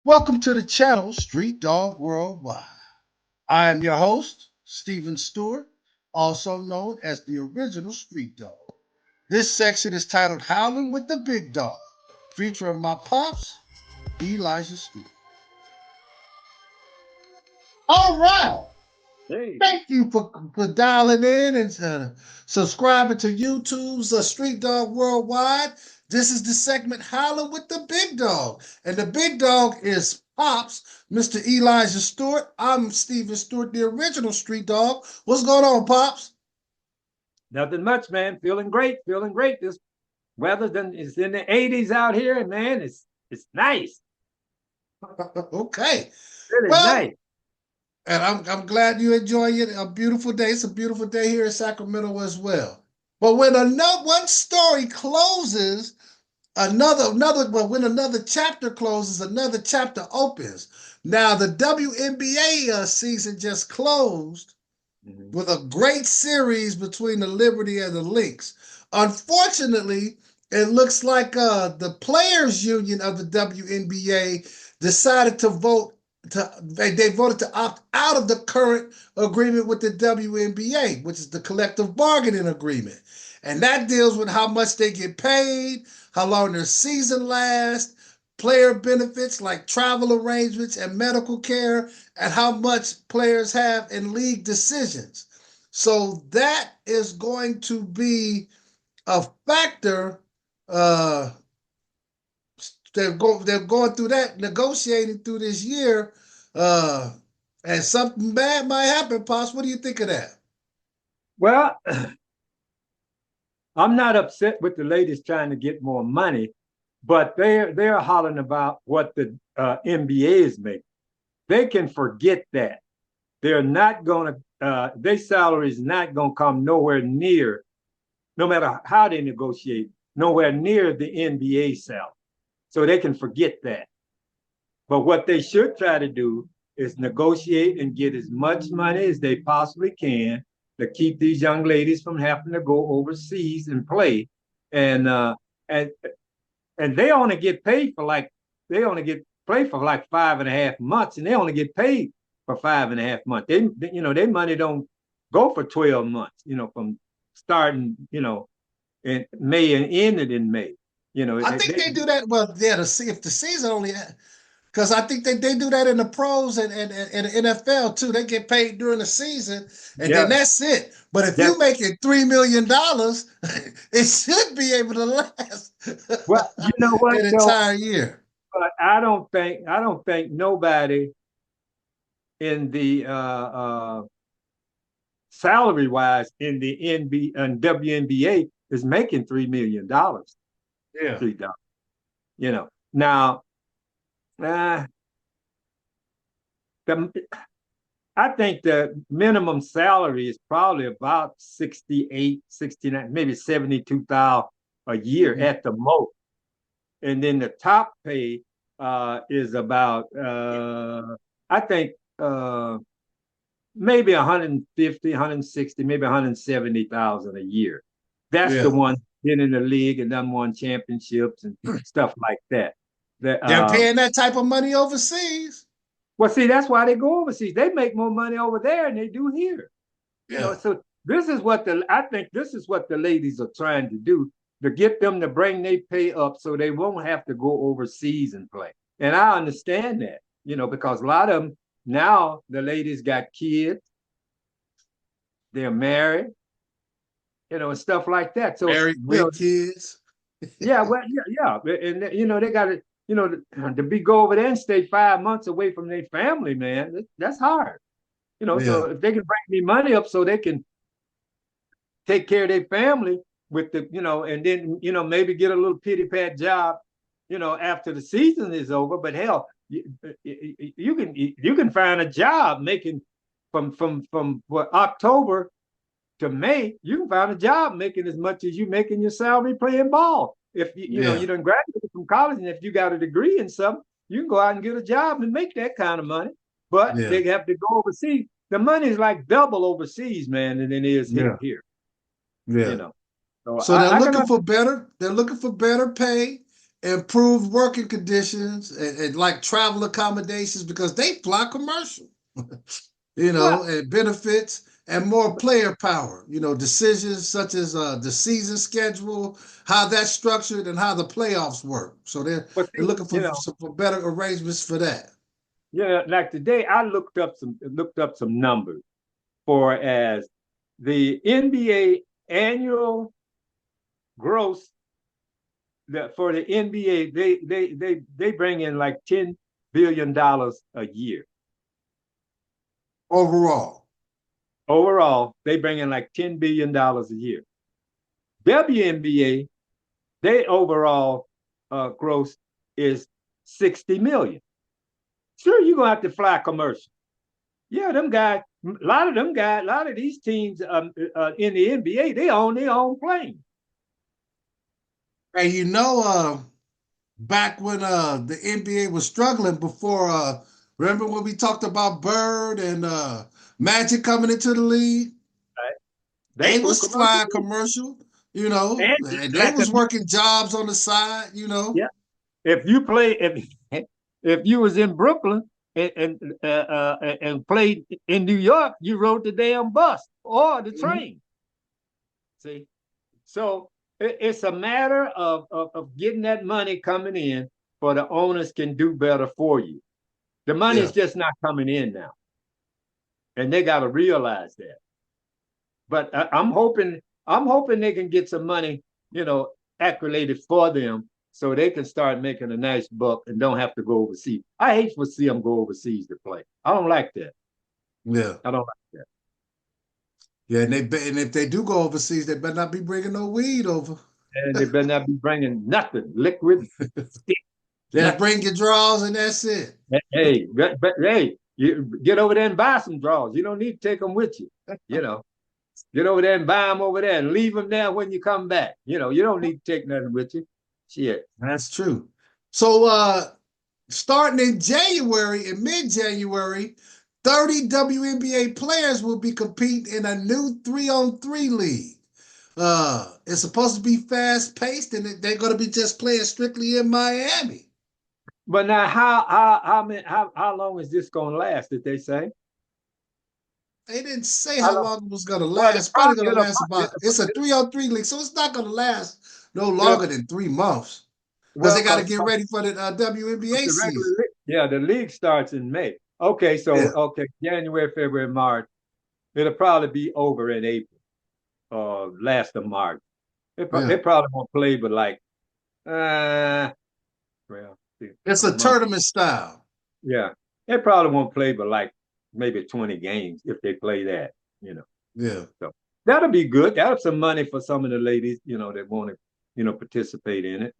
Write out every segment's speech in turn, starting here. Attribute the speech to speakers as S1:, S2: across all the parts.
S1: Welcome to the channel, Street Dawg Worldwide. I am your host, Stephen Stewart, also known as the original Street Dawg. This section is titled Howlin with the Big Dawg, featuring my pops, Elijah Stewart. All right.
S2: Hey,
S1: Thank you for dialing in and subscribing to YouTube's Street Dawg Worldwide. This is the segment Howlin with the Big Dawg. And the Big Dawg is Popz, Mr. Elijah Stewart. I'm Stephen Stewart, the original Street Dawg. What's going on, Popz?
S2: nothing much, man. Feeling great, feeling great. This weather is in the 80s out here, and man, it's nice.
S1: Okay.
S2: Really
S1: Well,
S2: nice.
S1: and I'm glad you enjoy it. A beautiful day. It's a beautiful day here in Sacramento as well. But when one story closes, when another chapter closes, another chapter opens. Now the WNBA season just closed with a great series between the Liberty and the Lynx. Unfortunately, it looks like the players union of the WNBA decided to they voted to opt out of the current agreement with the WNBA, which is the collective bargaining agreement. And that deals with how much they get paid, how long their season lasts, player benefits like travel arrangements and medical care, and how much players have in league decisions. So that is going to be a factor. Uh, they're going through that, negotiating through this year, uh, and something bad might happen. Pops, what do you think of that?
S2: Well, I'm not upset with the ladies trying to get more money, but they're hollering about what the NBA is making. They can forget that. They're not going to. Their salary is not going to come nowhere near, no matter how they negotiate, nowhere near the NBA salary. So they can forget that. But what they should try to do is negotiate and get as much money as they possibly can to keep these young ladies from having to go overseas and play. And and and they only get paid for they only get paid for like 5.5 months, and they only get paid for 5.5 months. Their money don't go for 12 months. From starting in May and ended in May.
S1: I think they do that. Well, yeah, if the season only, because I think they do that in the pros and the NFL too. They get paid during the season, and then
S2: yeah,
S1: that's it. But if you
S2: that's
S1: make it $3 million, it should be able to last
S2: well, you know what
S1: an
S2: though.
S1: entire year.
S2: But I don't think nobody in the salary wise in the NB and WNBA is making $3 million.
S1: Yeah.
S2: $3. Now, uh, the, I think the minimum salary is probably about 68, 69, maybe 72,000 a year at the most. And then the top pay is about I think maybe 150, 160, maybe 170,000 a year. That's the
S1: Yeah.
S2: one been in the league and done won championships and stuff like that.
S1: They're paying that type of money overseas.
S2: Well, see, that's why they go overseas. They make more money over there than they do here.
S1: Yeah.
S2: So I think this is what the ladies are trying to do, to get them to bring their pay up so they won't have to go overseas and play. And I understand that, because a lot of them now, the ladies got kids, they're married, and stuff like that. So,
S1: Married with kids.
S2: yeah, well, yeah. And they got to, to go over there and stay 5 months away from their family, man. That's hard. So
S1: Yeah.
S2: if they can bring me money up so they can take care of their family with and then, maybe get a little pity pat job, after the season is over. But hell, you can find a job making from what, October to May. You can find a job making as much as you make in your salary playing ball. If you done graduated from college, and if you got a degree in something, you can go out and get a job and make that kind of money. But
S1: Yeah.
S2: they have to go overseas. The money is like double overseas, man, than it is
S1: Yeah.
S2: here.
S1: Yeah.
S2: You know. So
S1: So
S2: I
S1: they're
S2: can
S1: looking for better. They're looking for better pay, improved working conditions and like travel accommodations because they fly commercial,
S2: Well,
S1: and benefits and more player power, decisions such as the season schedule, how that's structured and how the playoffs work. So
S2: but
S1: they're
S2: see,
S1: looking for better arrangements for that.
S2: like today, I looked up some numbers for as the NBA annual gross that for the NBA, they bring in like $10 billion a year.
S1: Overall.
S2: Overall, they bring in like $10 billion a year. WNBA, they overall gross is 60 million. Sure, you're gonna have to fly commercial. Yeah, them guys, a lot of these teams in the NBA, they own their own plane.
S1: And back when the NBA was struggling before, remember when we talked about Bird and Magic coming into the league?
S2: Right? They
S1: They
S2: flew
S1: was
S2: commercial
S1: flying
S2: too.
S1: commercial,
S2: And
S1: and they
S2: like
S1: was working jobs on the side.
S2: yeah, if you play if you was in Brooklyn and played in New York, you rode the damn bus or the
S1: Mhm.
S2: train. See, so it's a matter of getting that money coming in for the owners can do better for you. The money
S1: Yeah.
S2: is just not coming in now, and they got to realize that. But I'm hoping they can get some money, accolated for them so they can start making a nice buck and don't have to go overseas. I hate to see them go overseas to play. I don't like that.
S1: Yeah.
S2: I don't like that.
S1: Yeah, and if they do go overseas, they better not be bringing no weed over.
S2: And they better not be bringing nothing, liquid, stick,
S1: Just
S2: nothing.
S1: bring your drawers and that's it.
S2: Hey, you get over there and buy some draws. You don't need to take them with you. You know, get over there and buy them over there and leave them there when you come back. You don't need to take nothing with you. Shit.
S1: That's true. So starting in mid-January, 30 WNBA players will be competing in a new 3-on-3 league. It's supposed to be fast-paced, and they're going to be just playing strictly in Miami.
S2: But now, how long is this going to last? Did they say?
S1: They didn't say
S2: How
S1: how
S2: long?
S1: long it was going to
S2: Well,
S1: last. Probably going to last it's a 3-on-3 league, so it's not going to last no longer than 3 months because
S2: well,
S1: they got to get ready for the WNBA
S2: the
S1: season.
S2: the league starts in May. Okay, so
S1: Yeah,
S2: January, February, March. It'll probably be over in April, last of March. They
S1: yeah.
S2: probably won't play, but like, uh, well,
S1: It's
S2: a
S1: a
S2: month.
S1: tournament style.
S2: Yeah, they probably won't play, but like maybe 20 games if they play that. You know,
S1: Yeah.
S2: so that'll be good. That'll some money for some of the ladies, that want to, participate in it.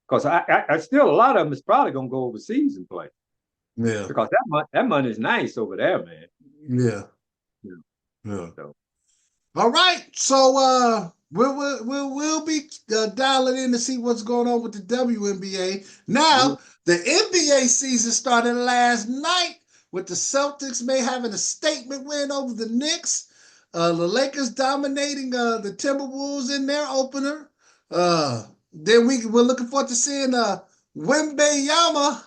S2: Because I still a lot of them is probably gonna go overseas and play
S1: Yeah.
S2: because that money is nice over there, man.
S1: Yeah.
S2: You know,
S1: Yeah.
S2: so
S1: All right. So we'll be dialing in to see what's going on with the WNBA.
S2: we,
S1: Now, the NBA season started last night with the Celtics may having a statement win over the Knicks. The Lakers dominating the Timberwolves in their opener. Then we're looking forward to seeing Wembenyama,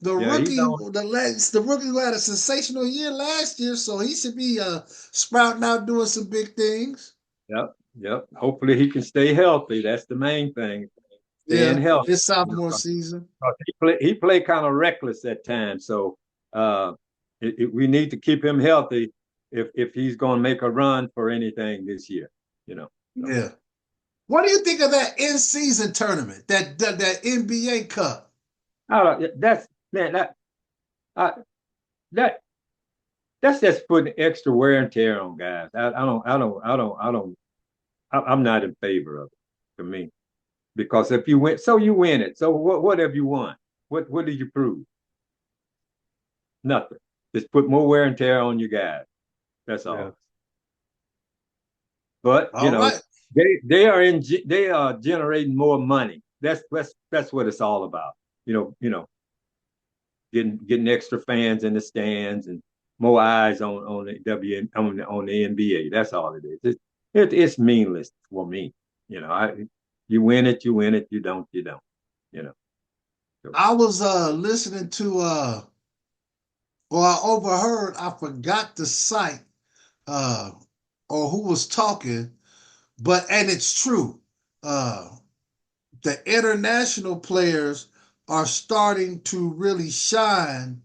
S1: the
S2: yeah, he's
S1: rookie,
S2: on.
S1: the rookie who had a sensational year last year, so he should be sprouting out doing some big things.
S2: Yep, yep. Hopefully he can stay healthy. That's the main thing. Staying
S1: Yeah,
S2: healthy.
S1: his
S2: You know,
S1: sophomore
S2: 'cause
S1: season.
S2: he played kind of reckless at times. So we need to keep him healthy if he's going to make a run for anything this year. So
S1: Yeah. What do you think of that in-season tournament, that NBA Cup?
S2: I don't, that's man I, that that's just putting extra wear and tear on guys. I'm not in favor of it to me because if you win, so you win it. So what have you won? What did you prove? Nothing. Just put more wear and tear on your guys. That's
S1: Yeah.
S2: all. But
S1: All right.
S2: they are generating more money. That's what it's all about. Getting extra fans in the stands and more eyes on the on the NBA. That's all it is. It's meaningless for me. You win it, you win it. You don't, you don't. you know. So,
S1: I was listening to or I overheard, I forgot the site or who was talking, but and it's true. Uh the international players are starting to really shine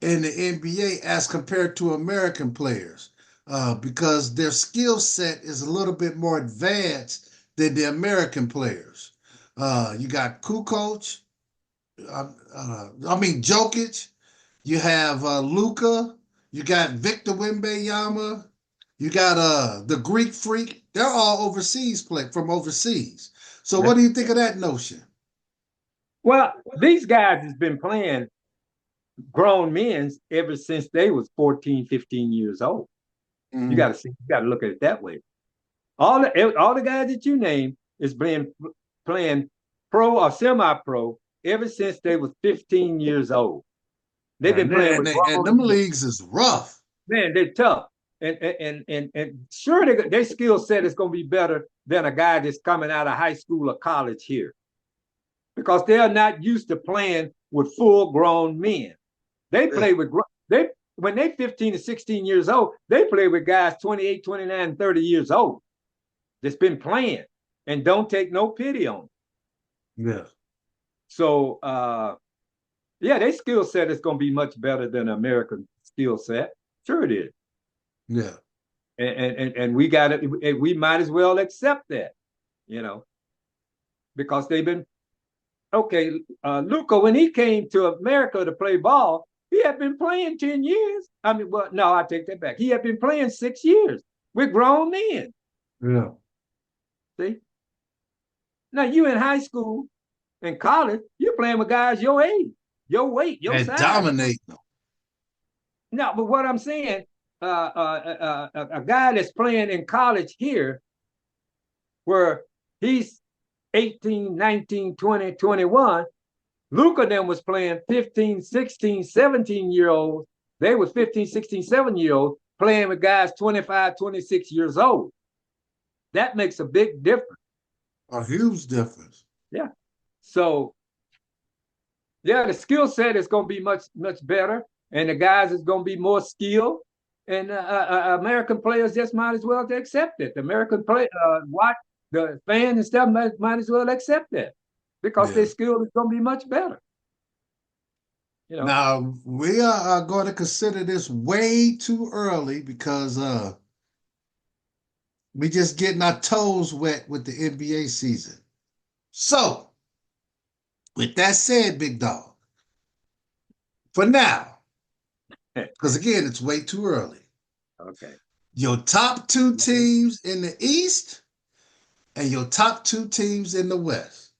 S1: in the NBA as compared to American players because their skill set is a little bit more advanced than the American players. You got Kukoc, I mean Jokic. You have Luca. You got Victor Wembanyama. You got the Greek Freak. They're all overseas play from overseas. So
S2: yeah.
S1: what do you think of that notion?
S2: Well, these guys has been playing grown men ever since they was 14, 15 years old. You got
S1: Mm.
S2: to see, you got to look at it that way. All the guys that you name is playing pro or semi-pro ever since they was 15 years old. They've been playing with
S1: And
S2: grown
S1: them
S2: men.
S1: leagues is rough.
S2: Man, they're tough. And sure their skill set is going to be better than a guy that's coming out of high school or college here because they are not used to playing with full grown men. They
S1: Yeah.
S2: play with they when they 15 to 16 years old, they play with guys 28, 29, 30 years old that's been playing and don't take no pity on them.
S1: Yeah.
S2: So yeah, their skill set is going to be much better than American skill set. Sure it is.
S1: Yeah.
S2: And we got it. We might as well accept that, you know, because they've been okay. Luca, when he came to America to play ball, he had been playing 10 years. I mean, well, no, I take that back. He had been playing 6 years with grown men.
S1: Yeah.
S2: See, now you in high school and college, you're playing with guys your age, your weight, your
S1: And
S2: size.
S1: dominate them.
S2: No, but what I'm saying, a guy that's playing in college here, where he's 18, 19, 20, 21. Luca then was playing 15, 16, 17 year olds. They was 15, 16, 7 year olds playing with guys 25, 26 years old. That makes a big difference.
S1: A huge difference.
S2: Yeah. So, yeah, the skill set is going to be much, much better. And the guys is going to be more skilled. And American players just might as well accept it. The American play, watch the fans and stuff might as well accept that because
S1: Yeah.
S2: their skill is going to be much better. You know.
S1: Now we are going to consider this way too early because we just getting our toes wet with the NBA season. So, with that said, Big Dawg, for now, because again, it's way too early.
S2: Okay.
S1: Your top two teams in the East and your top two teams in the West.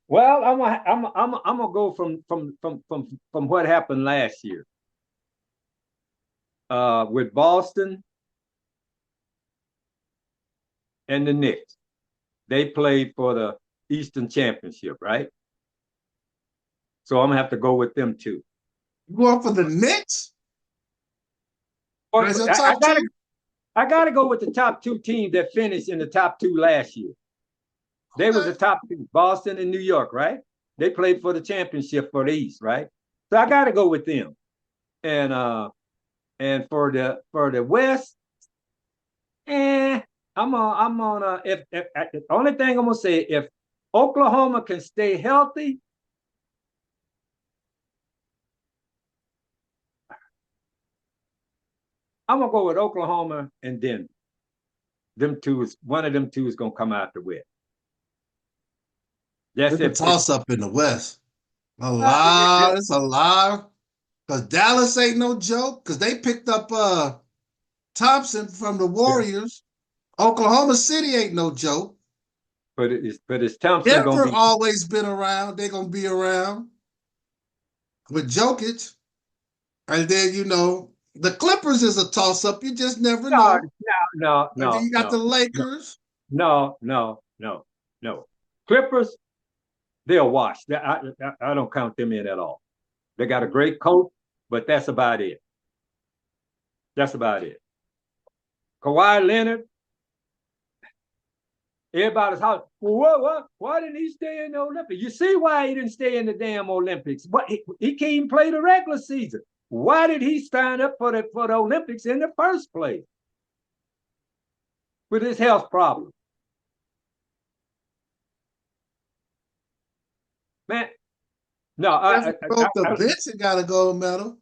S2: Well, I'm gonna go from what happened last year. With Boston and the Knicks. They played for the Eastern Championship, right? So I'm gonna have to go with them too.
S1: You going for the Knicks?
S2: Or,
S1: That's your
S2: I
S1: top
S2: gotta
S1: two?
S2: I gotta go with the top two teams that finished in the top two last year. They was the top two, Boston and New York, right? They played for the championship for the East, right? So I gotta go with them. And for the West, I'm on if the only thing I'm gonna say if Oklahoma can stay healthy, I'm gonna go with Oklahoma and Denver. Them two is one of them two is gonna come out the West. That's
S1: It's a
S2: if
S1: toss up in the West.
S2: uh, it,
S1: It's a lot. Because Dallas ain't no joke. Because they picked up Thompson from the Warriors. Oklahoma City ain't no joke.
S2: but it's Thompson gonna
S1: Denver
S2: be
S1: always been around. They're gonna be around with Jokic. And then the Clippers is a toss up. You just never
S2: no
S1: know.
S2: no
S1: And then
S2: no
S1: you got
S2: no
S1: the
S2: no
S1: Lakers.
S2: no. Clippers, they'll wash. I don't count them in at all. They got a great coach, but that's about it. That's about it. Kawhi Leonard, Everybody's hollering, well, what? Why didn't he stay in the Olympics? You see why he didn't stay in the damn Olympics? What he can't even play the regular season. Why did he sign up for the Olympics in the first place? With his health problem. Man, no,
S1: Broke the bench and got a gold medal.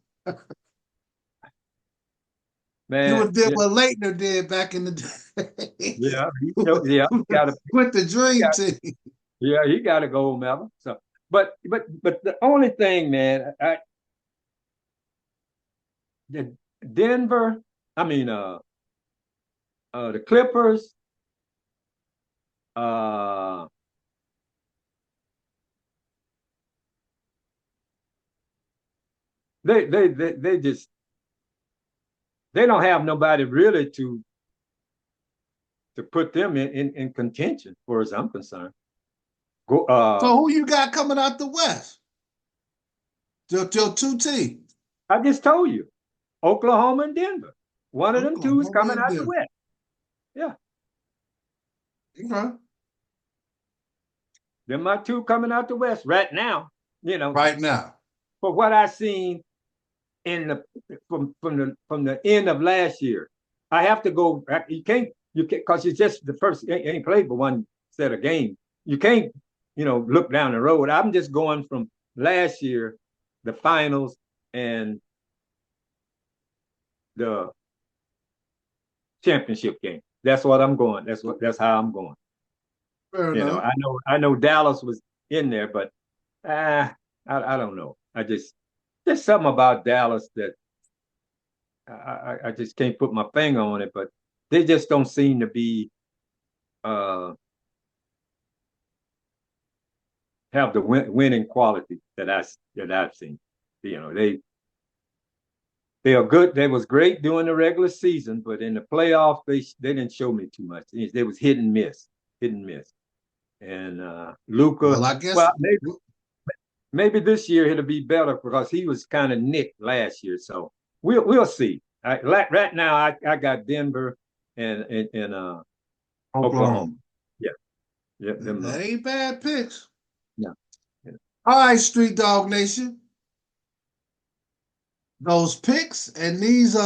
S2: Man,
S1: you would did what Leitner did back in the day.
S2: Yeah, he got
S1: with the dream team.
S2: Yeah, he got a gold medal. So, but the only thing, man, the Denver, I mean, the Clippers, they just they don't have nobody really to put them in contention, as far as I'm concerned.
S1: So who you got coming out the West? Your two teams.
S2: I just told you, Oklahoma and Denver. One of them two is coming out the West. Yeah.
S1: Okay.
S2: They're my two coming out the West right now.
S1: Right now.
S2: For what I seen from the end of last year, I have to go. You can't because it's just the first. Ain't played but one set of games. You can't look down the road. I'm just going from last year, the finals and the championship game. That's what I'm going. That's how I'm going.
S1: Fair enough.
S2: I know Dallas was in there, but I don't know. There's something about Dallas that I just can't put my finger on it, but they just don't seem to be have the winning quality that I've seen. They are good. They was great during the regular season, but in the playoffs they didn't show me too much. They was hit and miss. And Luka,
S1: well, I guess
S2: maybe this year it'll be better because he was kind of nicked last year. So we'll see. Right now, I got Denver and Oklahoma. Yeah.
S1: That ain't bad picks.
S2: Yeah.
S1: All right, Street Dawg Nation. Those picks and these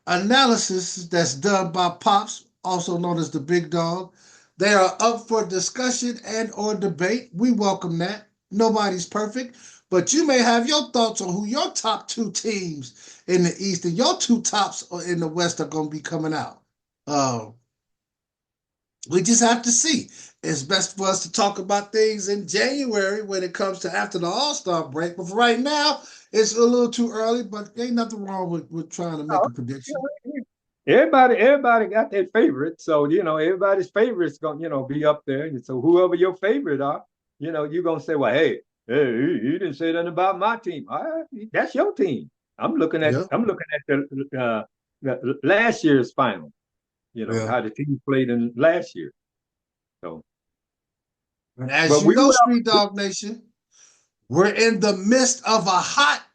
S1: analysis that's done by Popz, also known as the Big Dawg, they are up for discussion and or debate. We welcome that. Nobody's perfect, but you may have your thoughts on who your top two teams in the East and your two tops in the West are going to be coming out. We just have to see. It's best for us to talk about things in January when it comes to after the All-Star break. But for right now, it's a little too early, but ain't nothing wrong with trying to make a prediction.
S2: Everybody got their favorite. So, everybody's favorite's going to be up there. And so whoever your favorite are, you're going to say, well, hey, he didn't say nothing about my team. All right, that's your team. I'm looking at the last year's final. How the team played in last year. So,
S1: and as you know, Street Dawg Nation, we're in the midst of a hot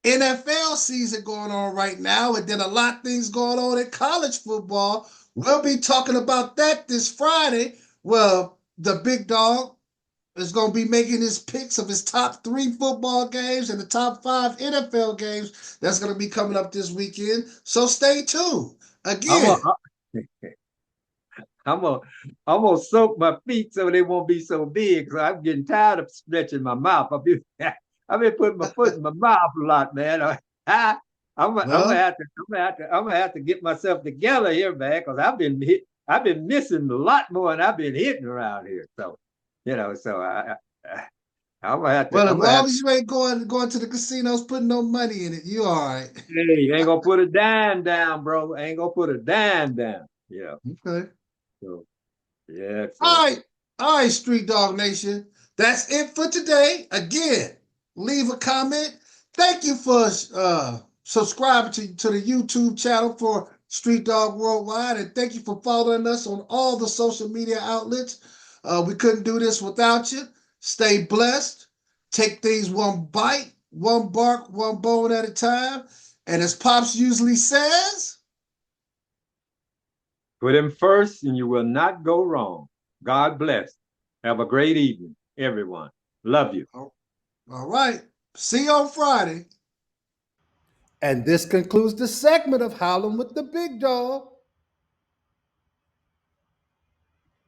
S1: NFL season going on right now, and then a lot of things going on in college football. We'll be talking about that this Friday. Well, the Big Dawg is going to be making his picks of his top 3 football games and the top 5 NFL games that's going to be coming up this weekend. So stay tuned. Again,
S2: I'm gonna soak my feet so they won't be so big. So I'm getting tired of stretching my mouth. I've been putting my foot in my mouth a lot, man. I'm gonna have to get myself together here, man, because I've been missing a lot more than I've been hitting around here. So, I'm gonna have to.
S1: Well, as long as you ain't going to the casinos putting no money in it, you all right.
S2: Hey, you ain't gonna put a dime down, bro. Ain't gonna put a dime down. Yeah.
S1: Okay.
S2: So, yeah. So.
S1: All right, Street Dawg Nation. That's it for today. Again, leave a comment. Thank you for subscribing to the YouTube channel for Street Dawg Worldwide, and thank you for following us on all the social media outlets. We couldn't do this without you. Stay blessed. Take things one bite, one bark, one bone at a time. And as Popz usually says,
S2: Put him first and you will not go wrong. God bless. Have a great evening, everyone. Love you.
S1: All right. See you on Friday.
S3: And this concludes the segment of Howlin' with the Big Dawg.